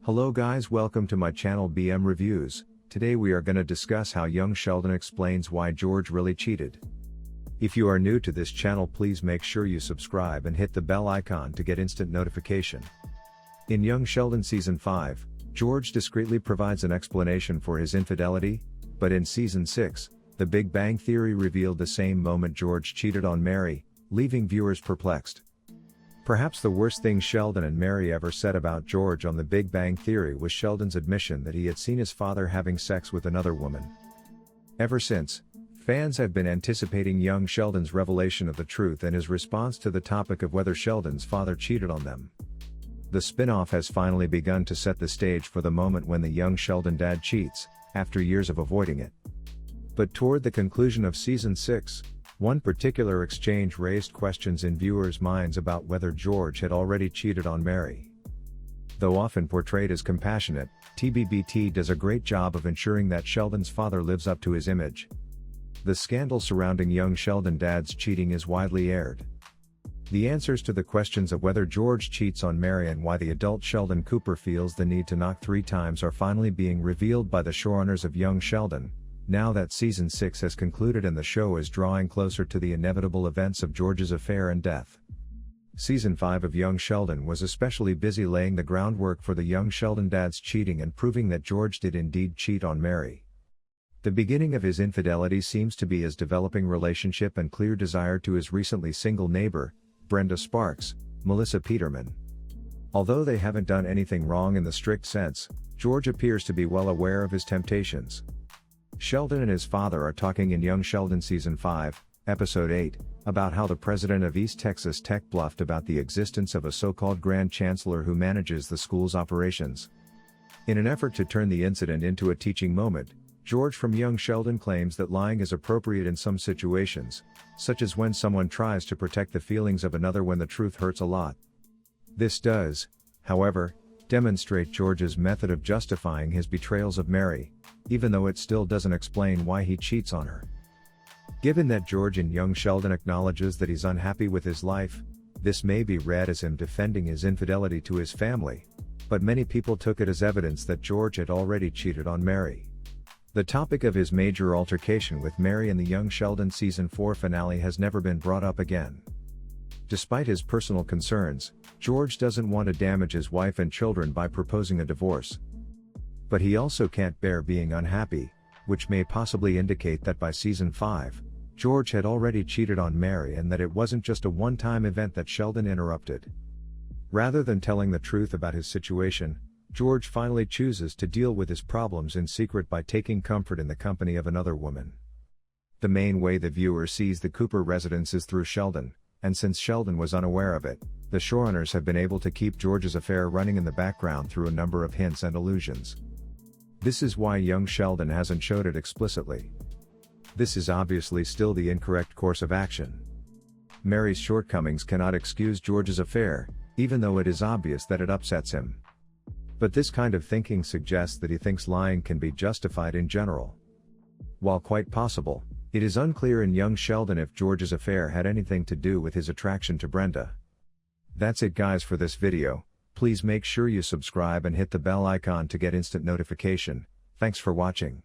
Hello guys, welcome to my channel BM Reviews. Today we are gonna discuss how young Sheldon explains why George really cheated. If you are new to this channel, please make sure you subscribe and hit the bell icon to get instant notification. In Young Sheldon Season 5, George discreetly provides an explanation for his infidelity, but in Season 6, The Big Bang Theory revealed the same moment George cheated on Mary, leaving viewers perplexed. Perhaps the worst thing Sheldon and Mary ever said about George on The Big Bang Theory was Sheldon's admission that he had seen his father having sex with another woman. Ever since, fans have been anticipating young Sheldon's revelation of the truth and his response to the topic of whether Sheldon's father cheated on them. The spin-off has finally begun to set the stage for the moment when the young Sheldon dad cheats, after years of avoiding it. But toward the conclusion of Season 6, one particular exchange raised questions in viewers' minds about whether George had already cheated on Mary. Though often portrayed as compassionate, TBBT does a great job of ensuring that Sheldon's father lives up to his image. The scandal surrounding young Sheldon dad's cheating is widely aired. The answers to the questions of whether George cheats on Mary and why the adult Sheldon Cooper feels the need to knock 3 times are finally being revealed by the showrunners of Young Sheldon, now that Season 6 has concluded and the show is drawing closer to the inevitable events of George's affair and death. Season 5 of Young Sheldon was especially busy laying the groundwork for the young Sheldon dad's cheating and proving that George did indeed cheat on Mary. The beginning of his infidelity seems to be his developing relationship and clear desire to his recently single neighbor, Brenda Sparks, Melissa Peterman. Although they haven't done anything wrong in the strict sense, George appears to be well aware of his temptations. Sheldon and his father are talking in Young Sheldon Season 5, Episode 8, about how the president of East Texas Tech bluffed about the existence of a so-called Grand Chancellor who manages the school's operations. In an effort to turn the incident into a teaching moment, George from Young Sheldon claims that lying is appropriate in some situations, such as when someone tries to protect the feelings of another when the truth hurts a lot. This does, however, demonstrate George's method of justifying his betrayals of Mary, even though it still doesn't explain why he cheats on her. Given that George in Young Sheldon acknowledges that he's unhappy with his life, this may be read as him defending his infidelity to his family, but many people took it as evidence that George had already cheated on Mary. The topic of his major altercation with Mary in the Young Sheldon Season 4 finale has never been brought up again. Despite his personal concerns, George doesn't want to damage his wife and children by proposing a divorce. But he also can't bear being unhappy, which may possibly indicate that by Season 5, George had already cheated on Mary and that it wasn't just a one-time event that Sheldon interrupted. Rather than telling the truth about his situation, George finally chooses to deal with his problems in secret by taking comfort in the company of another woman. The main way the viewer sees the Cooper residence is through Sheldon, and since Sheldon was unaware of it, the showrunners have been able to keep George's affair running in the background through a number of hints and allusions. This is why Young Sheldon hasn't showed it explicitly. This is obviously still the incorrect course of action. Mary's shortcomings cannot excuse George's affair, even though it is obvious that it upsets him. But this kind of thinking suggests that he thinks lying can be justified in general. While quite possible, it is unclear in Young Sheldon if George's affair had anything to do with his attraction to Brenda. That's it guys for this video. Please make sure you subscribe and hit the bell icon to get instant notification. Thanks for watching.